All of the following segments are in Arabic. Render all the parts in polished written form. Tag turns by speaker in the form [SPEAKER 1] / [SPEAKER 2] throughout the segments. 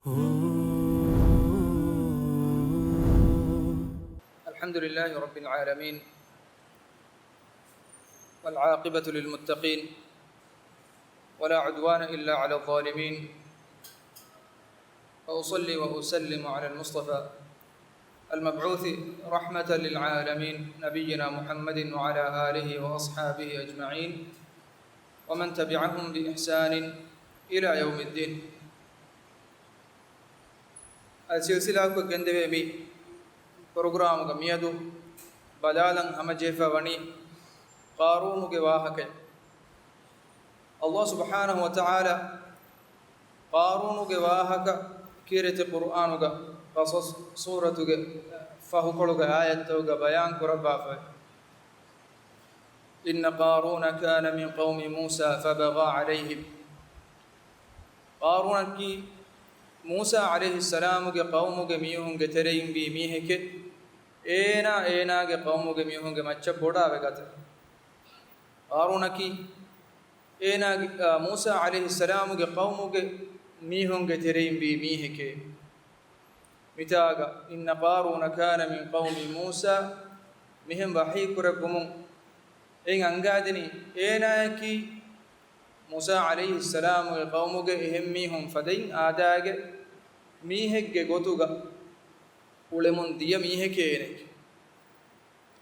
[SPEAKER 1] الحمد لله رب العالمين والعاقبة للمتقين ولا عدوان إلا على الظالمين وأصلي وأسلم على المصطفى المبعوث رحمة للعالمين نبينا محمد وعلى آله وأصحابه أجمعين ومن تبعهم بإحسان إلى يوم الدين. السلسلة كندبي بي برنامج ميادو بلالن همجيفا وني قارون واهك الله سبحانه وتعالى قارون واهك كيرت القرآن قصص سورة فهو آية بيان كربا إن قارون كان من قوم موسى فبغى عليهم. قارون كي موسى عليه السلام قوم ميهم ترين بي ميهك اینا قوم ميهم مچ بودا وگت. قارون كي اینا موسى عليه السلام قوم ميهم ترين بي ميهك متاغا إن قارون كان من قوم موسى مهم وحي كركم إن أنقادني إينا كي موسى عليه السلام قوم إهميهم فدين آداغ ميهك غوتوغا ولمن دي ميهك إنك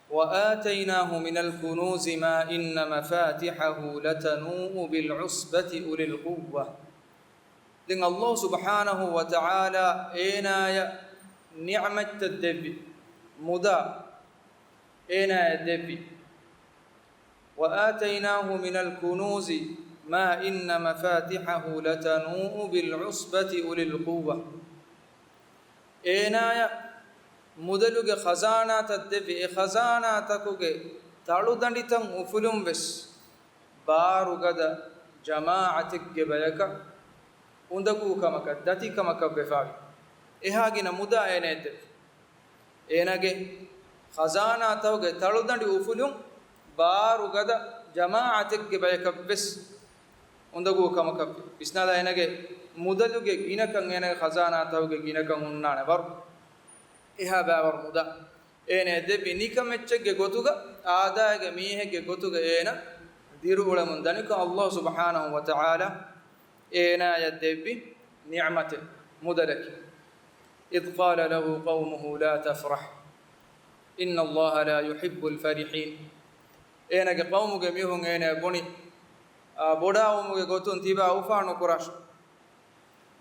[SPEAKER 1] وآتيناه من الكنوز ما إن مفاتحه لتنوء بالعصبة أولي القوة. دين الله سبحانه وتعالى إينا نعمة الدبي مدى إينا الدبي وآتيناه من الكنوز ما إن مفاتحه لتنوء بالعصبة أولي القوة. إينا مدلوغ خزانة الدبي خزانة تكوغ تالو دندتن أفلم بس بارو غدا جماعتك جبايك उन्दकू कमक दति कमक बेफावी एहागिन मुदा एनेद एनगे खजाना तवगे तळुदंडी उफुलुं बारु गद जमाअतिगे बयकब्बस उन्दकू कमक बिस्नादा एनगे मुदलुगे गिनकं एनगे खजाना तवगे गिनकं उन्नाने वर एहा बावर मुदा एनेद बिनिकमेच्चगे गोतुग आदागे मीहेगे गोतुग एन दिरुवळ मुंदनिक अल्लाह सुब्हानहु व तआला إينا يدبي نعمته مدرك إذ قال له قومه لا تفرح إن الله لا يحب الفرحين. إينا قومك ميهم إينا بني بوداهم قطن تبا وفان كراش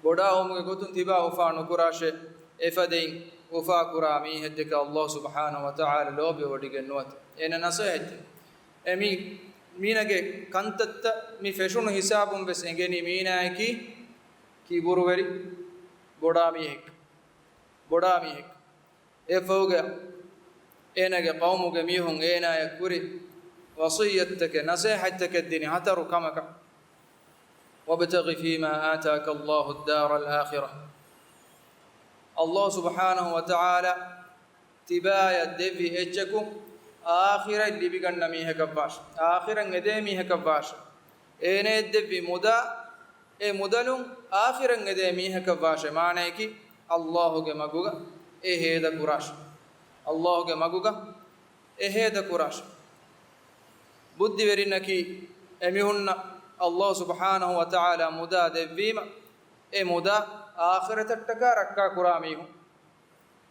[SPEAKER 1] بوداهم قطن تبا وفان كراش إفدين وفا كرامي هدك الله سبحانه وتعالى لوب وديك النوت إينا نصيحت أمي مينගේ කන්තත්ත මේ ෆැෂන් හිසාබුම් බස් එංගෙනි මීනායකි කීබුරුවරි ගොඩාමියෙක් එෆෝග එනගේ قومුගේ මිහුන් එනාය කුරි වසියත්තක නසීහත්තක දින හතරු කමක وابتغ فيما آتاك الله الدار الآخرة. الله سبحانه وتعالى تبايا دفي اتشكم آخرة اللي بيجنا ميه كباش آخرة ندى ميه كباش إيه ندى مدا إيه مدلهم آخرة ندى ميه كباش معناه كي الله جمعوجا إيه هذا كراش الله جمعوجا إيه هذا كراش بدي ورينا كي أميهنا الله سبحانه وتعالى مدا دبيما إيه مدا آخرة التكار ركّا كراميهم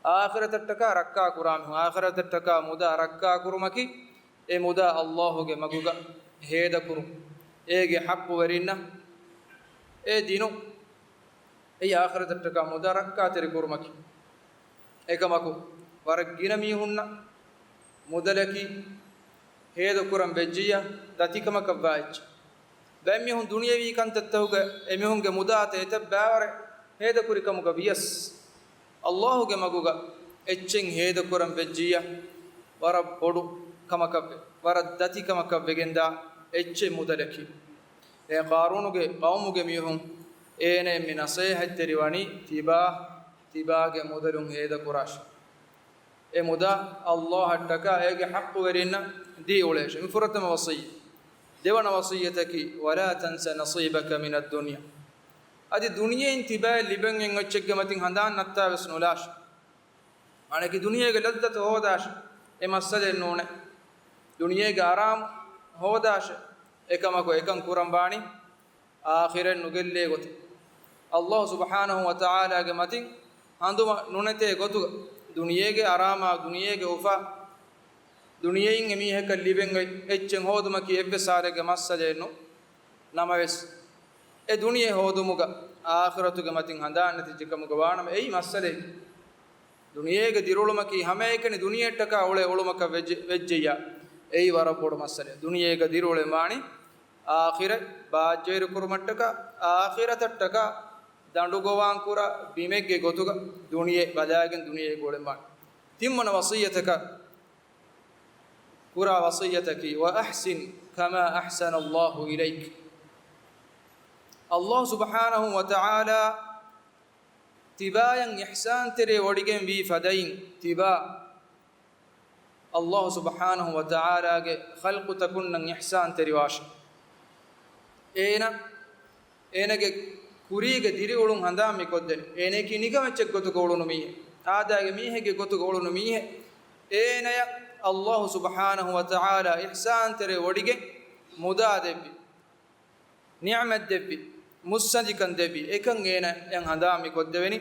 [SPEAKER 1] آخرة التكا ركّا كرامه آخرة التكا مدا ركّا كرمكي إيه مدا الله جمعوجا هذا كرم إيه حق ورينا إيه دينو إيه آخرة التكا مدا ركّا تري كرمكي إيه كماكو ورجينا ميهونا مدلكي هذا كرم بجيا دتي كما كبايج بأميهون دنيا وي كان تتوجا أميهون جمدا تتبعور هذا كوري كم كبيس الله جمعوجا اتشين هذا كرم بجيا ورا بدو كما كب ورا دتي كما كب بجندا اتش مدلكي إيه قارون قوم ميهون إيه من نصيحة تريواني تبا مدلهم هذا كراش إيه مدا الله التكا إيه حق ورينا دي وليش مفرط وصية ديوانا وصيتك ولا تنسى نصيبك من الدنيا adi duniye intiba liben en ochegge matin handan natta vesnulash aneki duniye ge laddat hodash e masale nune duniye ge aram hodash ekamako ekan kurambani akhiren nugelle got Allah subhanahu wa ta'ala ge matin handuma nunete gotu duniye ge arama duniye ge ufa duniye in emi hekal liben echen hoduma ki ebbe sare ge masale no namaves e duniye hodumuga akhiratu ge matin handan nati jikamuga wanam ei masale duniye ge diruluma ki hame ekene duniyetaka ole olumaka vejjeya ei warapodu masale duniye ge dirule mani akhire baajjeru kurumattaka akhiratattaka dandugowan kura bimegge gotuga duniye badagen duniye gole mani timmana wasiyataka kura wasiyataki wa ahsin kama ahsana Allah ilayk Allah subhanahu wa ta'ala tibayan ihsan tere wadigen vi fadain tiba Allah subhanahu wa ta'ala ge khalqu takunnan ihsan tere wash enage kurige diri ulun handa mi kodden eneki nigamechek gotu golunu mi aadage mi hege gotu golunu mi enaya Allah subhanahu wa ta'ala ihsan tere wadigen muda debbi ni'mat debbi mussadikan debi ekan ena en handami koddeveni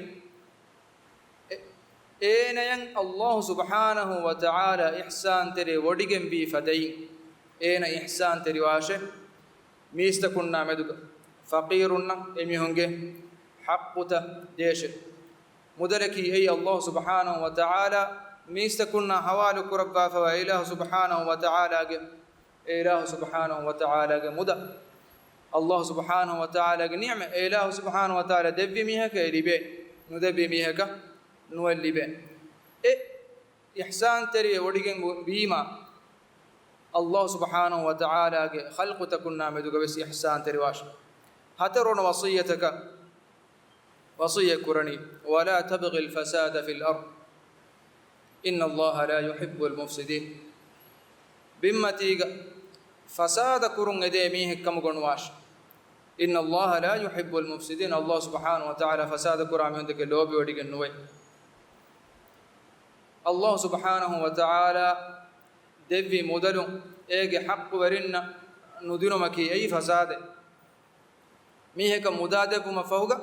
[SPEAKER 1] enayan Allah subhanahu wa ta'ala ihsan tere wodigen bi fadai ena ihsan tere washe mistakunna meduga faqirunna emihunge haqquta deshe mudaraki ay Allah subhanahu wa ta'ala mistakunna hawalu kurabba fa ilahu subhanahu wa ta'ala ge ilahu subhanahu wa ta'ala ge muda Allah subhanahu wa ta'ala ge ni'ma ilahu subhanahu wa ta'ala devvi mihaka elibe nudebbi mihaka nuwallibe e ihsan teri wodigen bima Allah subhanahu wa ta'ala ge khalqu takunna meduga bes ihsan teri wash hataruna wasiyataka wasiya kurani wala tabghi al-fasada fil ard inna Allah la yuhibbu al-mufsidin bimmatiga fasada kurun ede mihekam gonwash inna Allah la yuhibbu al-mufsidin Allah subhanahu wa ta'ala fasada kurami hondeke lobi wodigen nuwe Allah subhanahu wa ta'ala devvi mudalu ege haqqu warinna nudino maki ei fasade miheka mudade puma fahuga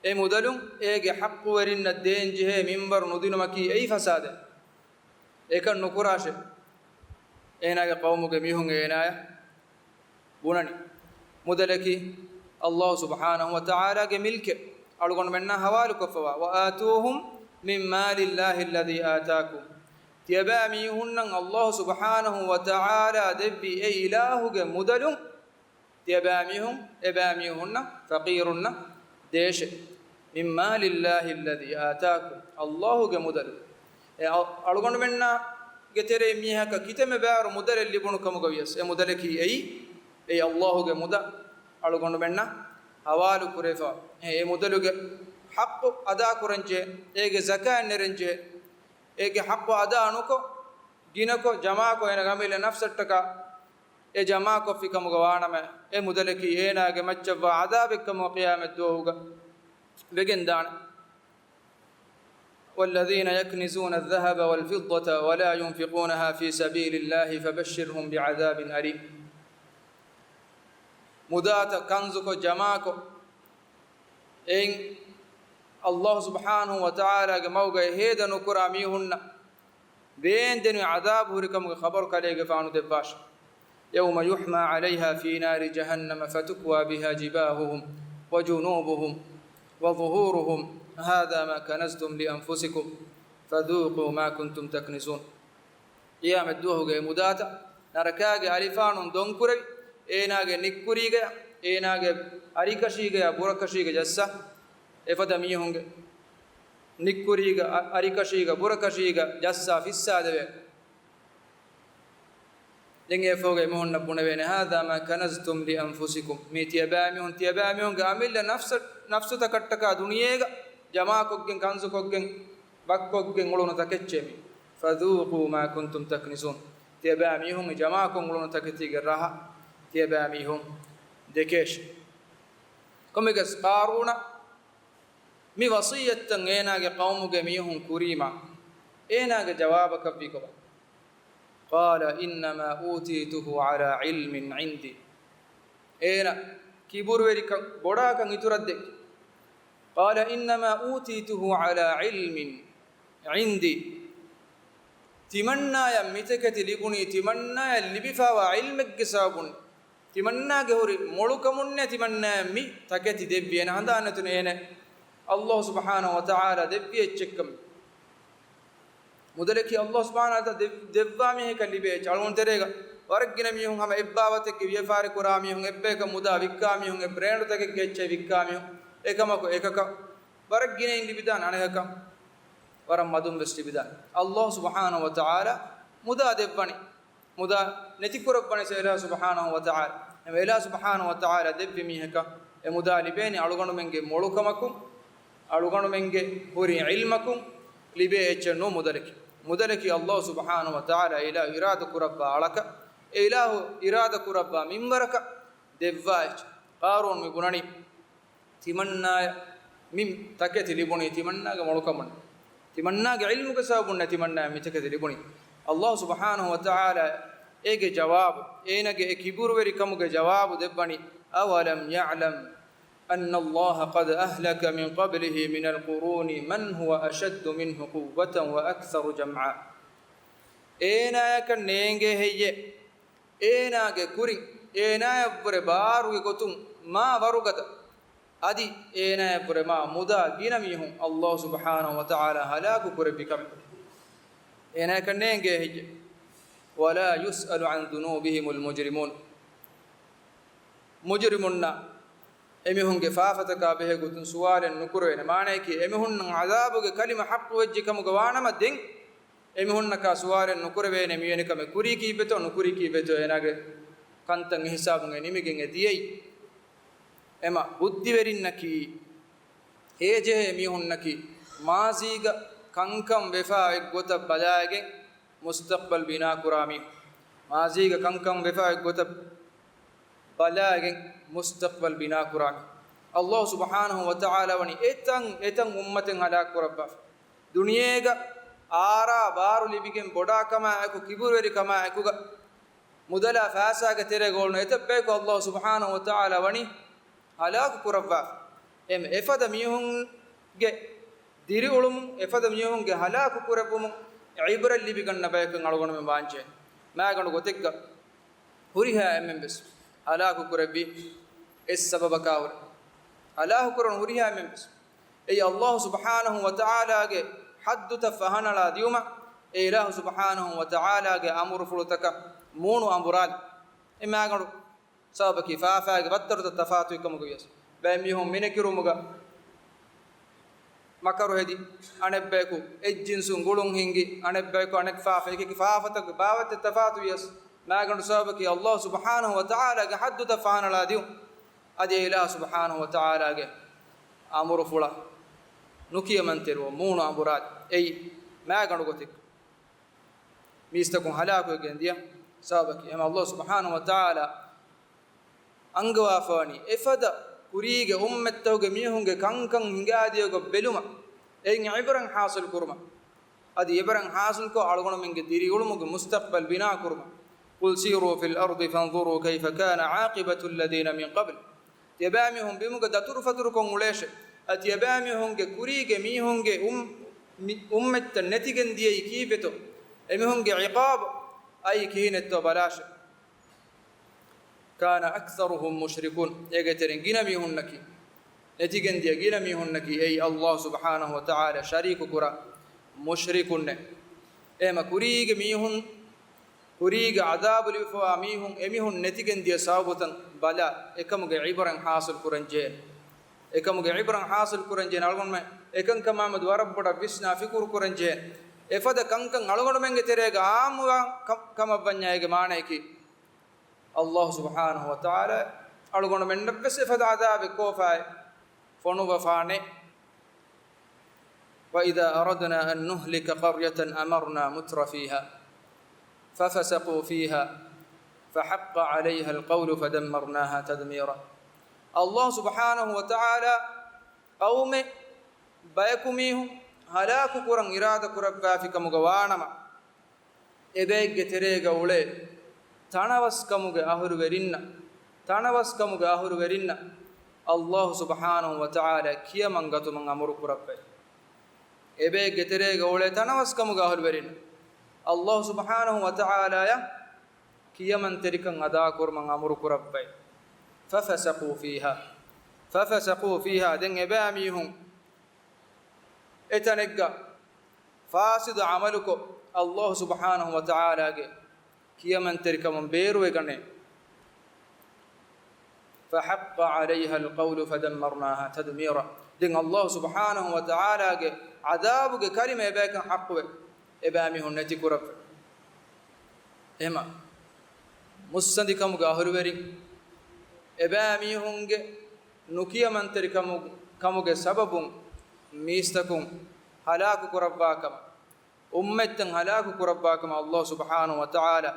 [SPEAKER 1] e mudalu ege haqqu warinna denjihe minbar nudino maki ei fasade ekan nukurashe enage qawmuge mihun enaya bunani mudalaki Allah subhanahu wa ta'ala ge milke alugon menna hawalu kofawa wa atuhum min mali llahi alladhi ataakum tiyabami hunnan Allah subhanahu wa ta'ala debbi e ilahuge mudalum tiyabami hunna faqirunna deshe min mali llahi alladhi ataakum Allahuge mudalum e alugon menna getere mihaka kiteme baaru mudale libunu kamugawiyas e mudaleki ei Allahuge muda alugon menna hawalu kurefa e mudaluge haqqu ada kuranje ege zakat nerenje ege haqqu ada anuko ginako jama ko ena gamile nafsattaka e jama ko fikamuga waname e mudaleki enage macchava adabekam qiyamat dohuga begendan والذين يكنزون الذهب والفضة ولا ينفقونها في سبيل الله فبشرهم بعذاب أليم مدات كنزك جماك إن الله سبحانه وتعالى موقع هيدا نكرا ميهن بين دن عذاب هركم خبر كليك فانو دباش يوم يحمى عليها في نار جهنم فتكوى بها جباههم وجنوبهم وظهورهم هذا ما كنزتم لأنفسكم فذوقوا ما كنتم تكنزون قيام الدوه مداتا نركاغ عرفان دونكوري ايناغ نيكوريغ ايناغ اريكشيغ بوركشيغ جسا افدميهونغ نيكوريغ اريكشيغ بوركشيغ جسا فيسادوي دنگه فوغ مهن بونوين هذا ما كنزتم لأنفسكم ميتيباميون تيباميون عمل نفس تكتكا دنياغ جماعكوغن كانزكوغن بكوغن غلون تكچيمي فذوقوا ما كنتم تكنزون تيباميهم جماعكم غلون تكتيغ راها تيباميهم دكيش komigas qaruna mi wasiyatan enage qawmuge mihun kurima enage jawabaka biko qala innama utituhu ala ilmin indi ena kibur verika boda kan ituradde qala innama utituhu ala ilmin indi timannaya mitakati libuni timannaya libifawa ilmegge sabun timannage hori molukamunne timannaya mi takati debbiyena handanatun ene Allah subhanahu wa ta'ala debbiye chekkam mudaleki Allah subhanahu wa ta'ala devvami he kalibe chalun terega wargina mihun hama ebbawate ke viefare kurami hun ebbeka muda vikkami hun e brand take gecche vikkami ekamako ekaka wargina indi bidan aneka waram madum besti bidan Allah subhanahu wa ta'ala muda devvani muda neti kurabani sela subhanahu wa ta'ala ela subhanahu wa ta'ala devvi miheka e muda libeni aluganu menge molukamakum aluganu menge hori ilmakum libe echno mudaleki Allah subhanahu wa ta'ala ila irada kurabba alaka ilahu irada kurabba mimbaraka devvaj qarun mi gunani timanna mim takati libuni timanna ga molukamun timanna ga ilmu ka sabunna timanna mi takati libuni Allah subhanahu wa ta'ala ege jawab enage e kibur veri kamuge jawab debbani awalam ya'lam أن الله قد أهلك من قبله من القرون من هو أشد منه قوة وأكثر جمعا إينا يكن نينجي هي إينا كوري إينا يبر بارو يكتم ما ورغت أدي إينا يبر ما مدا جنميهم الله سبحانه وتعالى هلاك كوري بكم إينا يكن نينجي هي ولا يسأل عن ذنوبهم المجرمون مجرمنا emihunge faafata ka behe gutun suwalen nukurene maane ki emihun azabuge kalima haqqu wajji kamu gawanama den emihunna ka suwalen nukurene miyene kame kuri ki beto nukuri ki beto enage kantan hisabunge nimigen ediyei ema buddhi verinnaki heje emihunna maziga kankam vefa egota balaage mustaqbal bina kurami maziga kankam vefa egota balaage mustaqbal bina kurami Allah subhanahu wa ta'ala wani etan ummaten halak kurabba duniyega ara baru libigen boda kama aku kibur veri kama akuga mudala faasa ga tere golno etabbe ko Allah subhanahu wa ta'ala wani halak kurabba em efada mihun ge diri ulum efada mihun ge halak kurabum ibra libigen nabayken algono me banche maganu gotekka huriha emmembes halak kurabbi السبب كاور الله كرن هريها ممس اي الله سبحانه وتعالى حد تفهنا لا ديوما اي الله سبحانه وتعالى امر فلتك مونو امرال اما غدو سبب كفافا بتر تفاتو كم گيس باميهم منكرمغا مكرو هدي انبيكو اجنسون غولون هينغي انبيكو انك فافا كفافتك باوت تفاتو يس ما غدو سبب الله سبحانه وتعالى حد تفهنا لا ديوم ade ilah subhanahu wa ta'ala ge amuru fula nukiya manteru moonu amurad ei maganu gotik mistakun halaku gendiya sabaki em Allah subhanahu wa ta'ala angwa fani efada kurige ummettawge mihunge kankan hingadiyogo beluma en ibran hasil kurma adi ibran hasil ko algono menge diri ulumuge mustaqbal bina kurma qul siru fil ardi fanzuru kayfa kana aqibatu alladhina min qabl yabamihum bimuga datur fatur kon uleshe at yabamihum ge kurige mihunge ummet netigen diye kibeto emihunge iqab ay kineto balash kana aktharuhum mushrikun yegeterin ginamihunki netigen diye ginamihunki ay Allah subhanahu wa ta'ala shariku kura mushrikun ema kurige mihun kuriga adabul famihun emihun netigen diye sabutan bala ekamuge ibran hasil kuranje ekamuge ibran hasil kuranje algon me ekan kamamad warabboda visna fikur kuranje efada kankan algon menge terega amuwa kamabanyayge maaneki Allah subhanahu wa ta'ala algon men nabbes efada adabe kofay fonu wafane wa idha aradna an nuhlika qaryatan amarna mutra fiha ففسقوا فيها فحق عليها القول فدمرناها تدميرا الله سبحانه وتعالى قوم بيكميهم هلاك قرن إرادة قربا في كمغوانما إبيك تريغ أولي تنوس كمغ أهر ورنا تنوس كمغ أهر ورنا الله سبحانه وتعالى كيا منغتو من أمر قربا إبيك تريغ أولي تنوس كمغ أهر ورنا الله سبحانه وتعالى كيا من تركن أدا قر من أمر قربا ففسقوا فيها دين إباميهم اتنقى فاسد عملكم الله سبحانه وتعالى كي من ترك من بيرو يغني فحق عليها القول فدمرناها تدميرا دين الله سبحانه وتعالى عذابك كلمة يباك حق إباميهم نتيك رب إما مستندكم غاهروري إباميهم نكيا من ترك كموج سبب ميستكم هلاك كرباكم أمتن هلاك كرباكم الله سبحانه وتعالى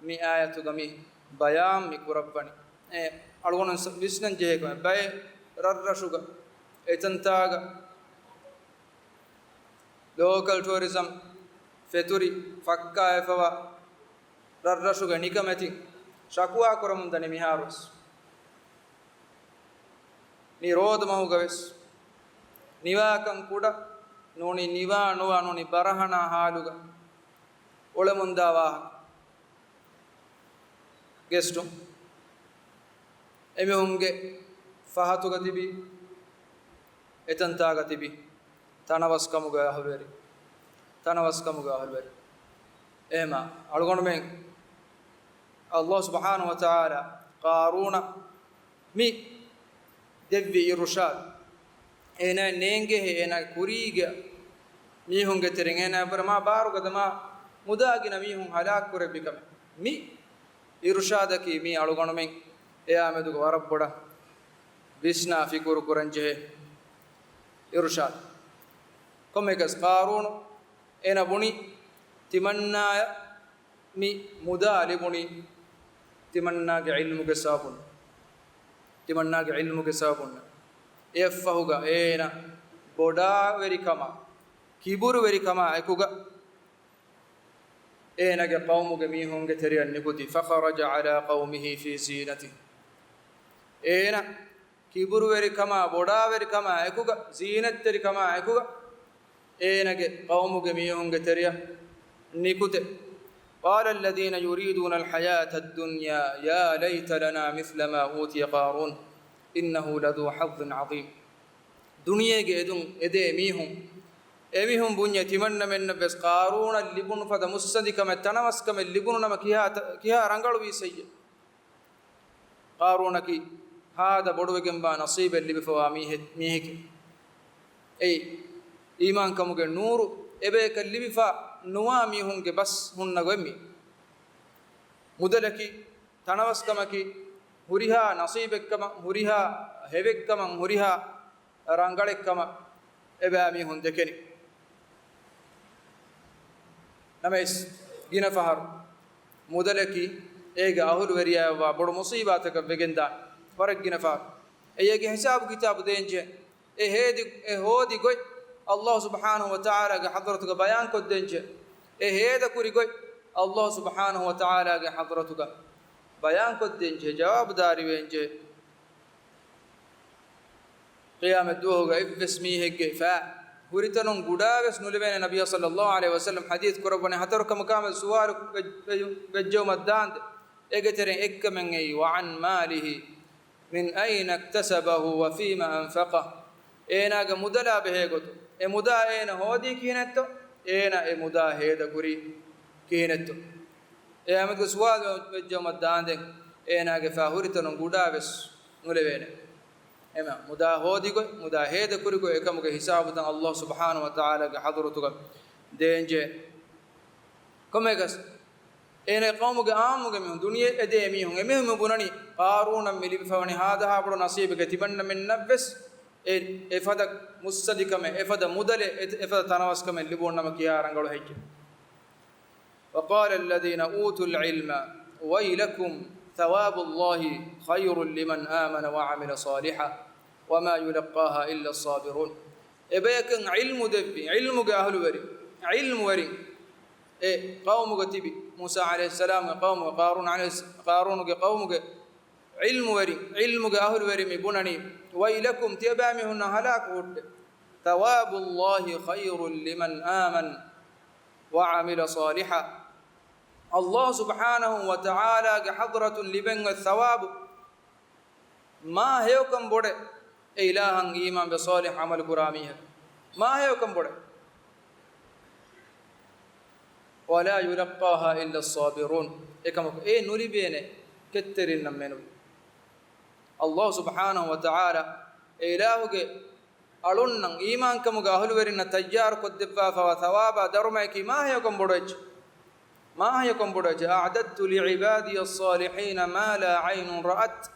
[SPEAKER 1] مي آية غمي بيان مي كرباني ألوان ويسنن جهكم باي ررشوغا إتنتاغا local tourism feturi fakka efawa rarrashuga nikamati shakwa koramundane miharus nirodh mahugaves nivakan kuda noni niva nuwa noni barahana haluga olamundava gestum emihunge fahatuga tibi etantaga tibi tanavaskamuga ahveri ema algon men Allah subhanahu wa ta'ala qaruna mi devvi irshad ena nenge ena kuriga mihunge terengena parama baruga dama mudagina mihun halak kurabikam mi irshadaki mi algon men eya medu warabboda bisna fikur kuranje irshad komegas qarun ena buni timanna mi mudali buni timanna ge ilmu ge sabun efahuga ena boda verikama kiburu verikama ekuga ena ge qawmu ge mihun ge teriyan nikuti fa kharaja ala qawmihi fi zinati ena kiburu verikama boda verikama ekuga zinat terikama ekuga إنك قومك ميهم قتريا نكت قال الذين يريدون الحياة الدنيا يا ليت لنا مثل ما أوتي قارون إنه لذو حظ عظيم دنيا جدون إدي ميهم بنيا تمنى من بس قارون اللي بن فدا مصدق ما تنامس كم اللي بن نما كيها رانغلو بيسيء قارون كي هذا بدو جنبا نصيب اللي بفوا ميهك أي إيمان كموجة نور إبه كلبي فا نوامي هونك بس هون نغمي مدلكي تناوس كمكي هوريها نصيبك كما هوريها هبك كما هوريها رانغالك كما إبه أمي هون دكني نميس جينا فهر مدلكي إيجا أهور وريا وبرو مصيباتك بجندا فرق جينا فهر إيجا حساب كتاب دينجه هودي قوي الله سبحانه وتعالى حضرتك بيان كدنج هذا كوري الله سبحانه وتعالى حضرتك بيان كدنج جواب داري وينج قيام الدوه اسميه كيفا وريتنون غداغس نلبين النبي صلى الله عليه وسلم حديث قربني حضرك مقام السوار بجوم الداند اجترين اكمن وعن ماله من اين اكتسبه وفيما انفقه ايناغ مدلا بهيغتو emuda ena hodi kinetto ena emuda heda guri kinetto eamad suwad wejjama daande ena ge fahuritanon gudaves nulevene ema muda hodi go muda heda guri go ekamuge hisabudan Allah subhanahu wa ta'ala ge hadratuga denje komegas ena qawmuge amuge mi duniye edemi hun emehum bunani qaruna milib fawani hada habro nasibege tibanna min nabs إفادة مصدقة إفادة مدلة إفادة تناوسكة اللي بورنا مكيا رانغلو هيك وقال الذين أوتوا العلم ويلكم ثواب الله خير لمن آمن وعمل صالحا وما يلقاها إلا الصابرون إبيكن علم دبي علم أهل وري علم وري قوم تبي موسى عليه السلام قوم قارون قوم علم وري علم أهل وري مبنني ويلكم تبامهن هلاك ثواب الله خير لمن آمن وعمل صالحا الله سبحانه وتعالى حضرة لبن الثواب ما هيكم بوده إلهًا إيمان بصالح عمل كراميه ما هيكم بوده ولا يلقاها إلا الصابرون إكمل نوري بينه كترين منو الله سبحانه وتعالى إلهك ألون إيمان كم قاهل ورنا تجار كدفا فثوابا درمك ما هيكم بوده ما هيكم بوده أعددت لعبادي الصالحين ما لا عين رأت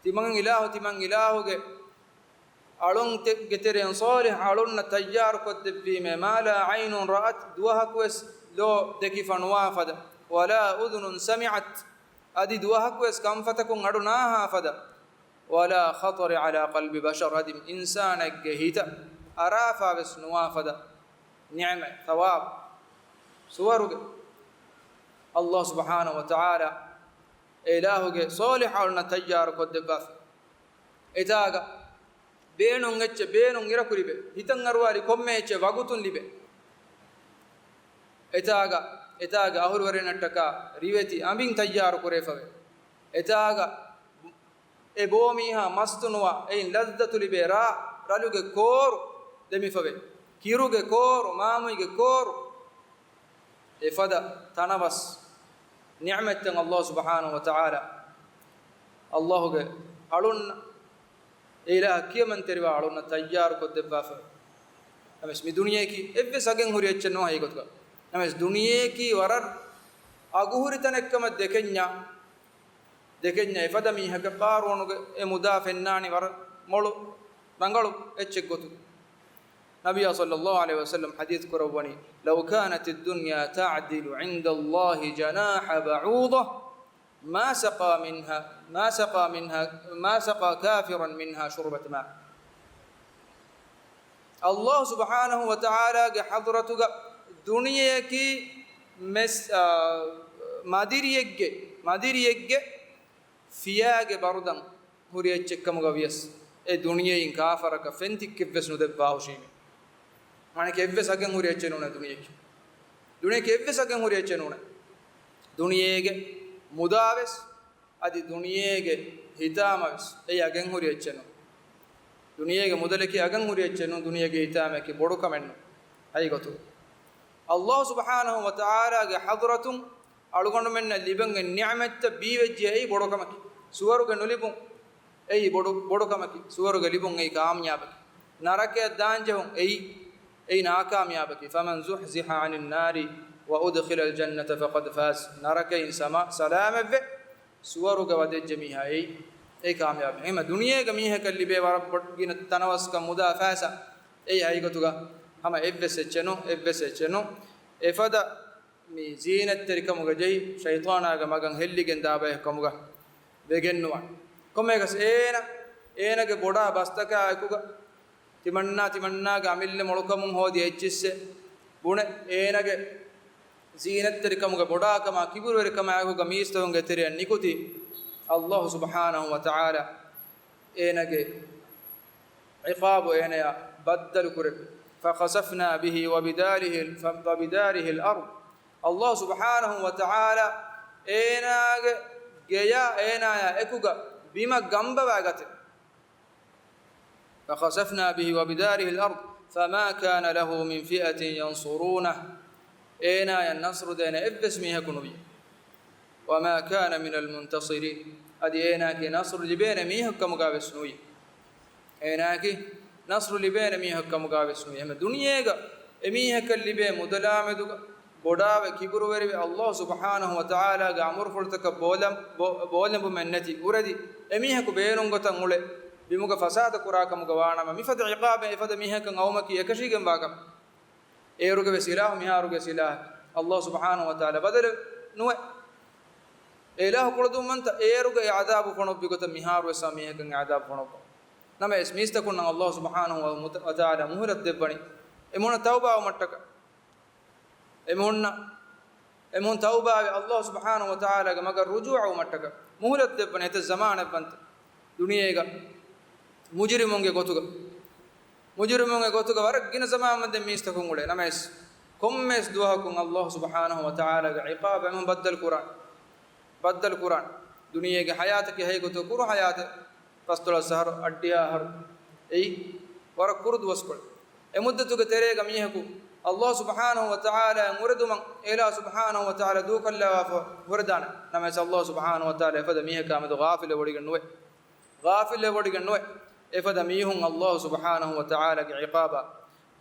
[SPEAKER 1] تمن إلهك ألون كترين صالح ألون تجار كدفا ما لا عين رأت دوهك وس لو تكيف نوافد ولا أذن سمعت أدي دوهك وس كم فتكون أرناها فد ولا خطر على قلب بشر أدي إنسان جهيتا أرافا بس نوافد نعمة ثواب سورك الله سبحانه وتعالى إلهك صالح ألون تجار كدفا إتاغا بينون اتش بينون يركولي بي هيتن أروالي كم اتش وغوتون لي بي إتاغا أهور ورينتكا ريوتي أمين تجار كوريفا إتاغا إبوميها مستنوا إن لذة لي بي رالوك كور دمي فبي كيروك كور ماموك كور إفدا تنبس نعمة الله سبحانه وتعالى الله ألون إله كي من تربى ألون تجار كدفاف أمس مي دنيا كي إفس أجن هوري أتشنو هاي كتكا أمس دنيا كي ورر أجوهري تنكم دكنيا إفدا مي هك قارون مدافع ناني ور مولو بانغلو أتشكوتو نبي صلى الله عليه وسلم حديث كرواني لو كانت الدنيا تعدل عند الله جناح بعوضة ما سقى كافرا منها شربة ماء الله سبحانه وتعالى حضرتك دنيا كي ماديريك فياك بردن هوريتشك مغويس دنيا إن كافرك فنتك كيفس ندباو شيء معنى كيفس أكن هوريتشنونا دنيا كيفس أكن هوريتشنونا دنيا مداوس أدي دنيا هتامس أي أكن هوريتشنو دنيا مدلك أكن هوريتشنو دنيا هتامك بورو كمنو أي قطو الله سبحانه وتعالى حضرة ألقون من اللبن النعمة بيوجه أي بورو كمك سوارو كنوليبون أي بورو كمك سوارو كليبون أي كاميابك نارك دانجهم أي ناكاميابك فمن زحزح عن النار وأدخل الجنة فقد فاز نارك إن سلام في سوارو كوادي جميعها أي كامياب إما دنيا كميها كاللي بيوارب بين التناوس كمدافعة أي هاي كتوغا هما إفسچنو إفدا مي زينة تركموغا جاي شيطانا كمغان هلي كندابه كموغا بيجنوا كم يكس إينا كبودا باستكا أكوغا تمنا كامل ملكمون هو دي إتشيس بونه إينا ك زينة تركموغا بودا كما كبر وركما أكوغا ميستون كتير نيكوتي الله سبحانه وتعالى إينا ك عقاب إينا بدل كرب فخسفنا به وبداره الأرض الله سبحانه وتعالى إينا جيا إينا إكوغا بما جنب بعته فخسفنا به وبداره الأرض فما كان له من فئة ينصرونه إينا النصر دين إبسميها كنوبي وما كان من المنتصرين أدي إينا كي نصر لبين ميها كمقابس نوي إينا كي نصر لبين ميها كمقابس نوي أما دنيا ميها كاللبين مدلامدوغا بوداو كبروري الله سبحانه وتعالى غامر فرتك بولم بمنتي وردي اميها كبيرون غتنغله بمغ فساد قراكم غوانا مفد عقاب افد ميها كنومك يكشيغم باكم ايروغ بسلاح ميهاروغ سلاح الله سبحانه وتعالى بدل نو إله كردو من تأيرك عذاب فنوب بقت مهار وساميه كن عذاب فنوب نما اسميست كنا الله سبحانه وتعالى مهلت دبني إمون توبة ومتك إمون توبة الله سبحانه وتعالى مگر رجوع ومتك مهلت دبني هذا الزمان بنت دنيا مجرمون كوتوك ورق جن زمان من دميست كونغولي نما كمس دوهكم الله سبحانه وتعالى عقاب من بدل القرآن دنيا کے حیات کی ہے تو کرو حیات فستل سحر اڈیا ہر ای ور کرد وسکل امدت کے تیرے گمیہ کو اللہ سبحانہ وتعالى مرد من الہ سبحانہ وتعالى دو کلا وردان نما اللہ سبحانہ وتعالى فدمیہ کامد غافل وڑی گنوے افدمیہم اللہ سبحانہ وتعالى عقابا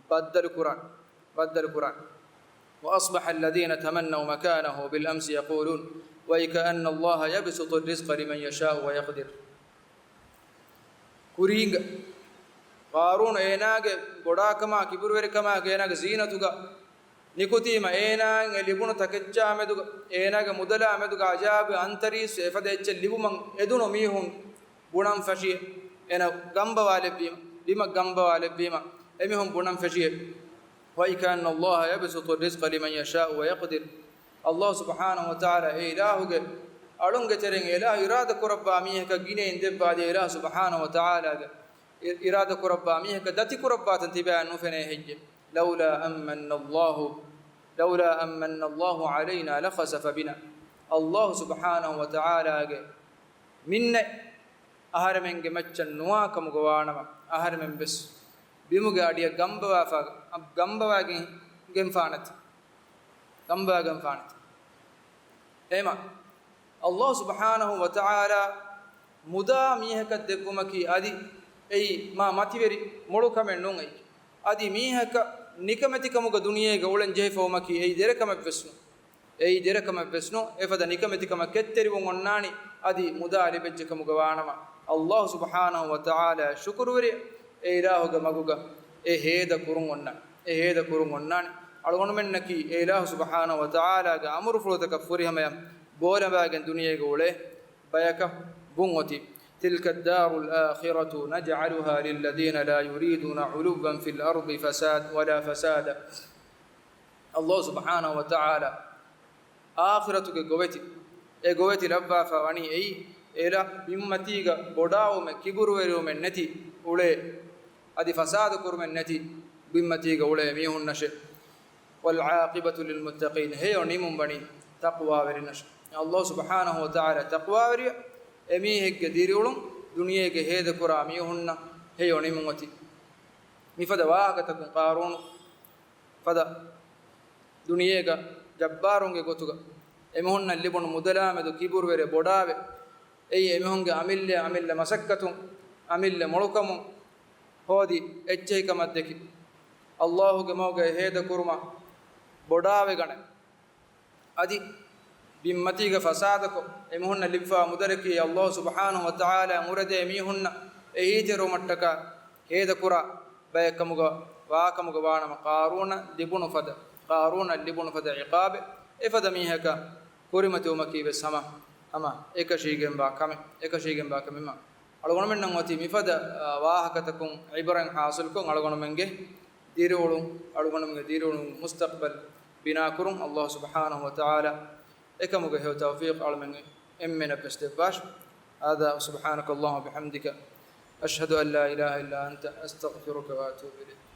[SPEAKER 1] بدل القرآن وأصبح الذين تمنوا مكانه بالأمس يقولون وَيْكَأَنَّ اللَّهَ يَبْسُطُ الرِّزْقَ لِمَنْ يَشَاءُ وَيَقْدِرُ كُرِينغ قارون إيناغ غداكما كبروركما إيناغ زينتوغا نيكوتيما إيناغ لبونو تكجا مدوغا إيناغ مدلا مدوغا عجاب أنتريس إفدأتش لبومن إدونو ميهون بونام فشي إينا غمبا والبيما إميهم بونام فشي وَيْكَأَنَّ اللَّهَ يَبْسُطُ الرِّزْقَ لِمَنْ يَشَاءُ وَيَقْدِرُ الله سبحانه وتعالى إلهك ألونك ترين إله إرادة كربا ميهك جيني إندب بعد إله سبحانه وتعالى إرادة كربا ميهك دتي كربا تنتبه نفني هج لولا أمن الله علينا لخسف بنا الله سبحانه وتعالى من أهرمن جمتشن نواكم جوانما أهرمن بس بمجادية جنبوا جنفانت إما الله سبحانه وتعالى مدا ميهك دكمكي أدي أي ما ماتيري ملوك من نونغي أدي ميهك نكمتكمك دنيا جولن جهفومكي أي دركم بسنو إفدا نكمتكم كتري ونعني أدي مدا لبجكم جوانما الله سبحانه وتعالى شكر وري إله جمعوجا هيدا كورون ونعني ألغون منك إله سبحانه وتعالى أمر فلوتك فريهم يا بولا باجن دنيا جوله بيك بومتي تلك الدار الآخرة نجعلها للذين لا يريدون علوا في الأرض ولا فسادا الله سبحانه وتعالى آخرتك جوتي ربا فواني أي إلى بمتيجا بداو من كبر ويرو من نتي أولي أدي فساد كور من نتي بمتيجا أولي ميهون نشأ والعاقبة للمتقين هي ونيم بني تقوى ورنش الله سبحانه وتعالى تقوى وري أميه كديرولم دنيا كهذا كراميهن هي ونيم وتي مفدا واقتكم قارون فدا دنيا كجبارون كتوغا أمهن اللي بون مدلا مدو كبر وري بداوي أي أمهن عمل مسكتهم عمل ملكم هودي أجهي كمدك الله كموجا هذا كرما بداوي غنى أدي بمتيجة فسادك إمهن لبفا مدركي الله سبحانه وتعالى مرد إميهن إهيترو متكا هذا كرا بيكموجا واكموجا وانا قارون لبون فد عقاب إفدا ميهك كريمتو مكي بسما أما إكشيجن باكم ما ألغون من نعوتي مفدا واهكتكم عبرة حاصلكم ألغون منجه ديرولون مستقبل بناكرم الله سبحانه وتعالى إكمجه توفيق على من إمنا باستفاش هذا سبحانك اللهم وبحمدك أشهد أن لا إله إلا أنت أستغفرك وأتوب إليك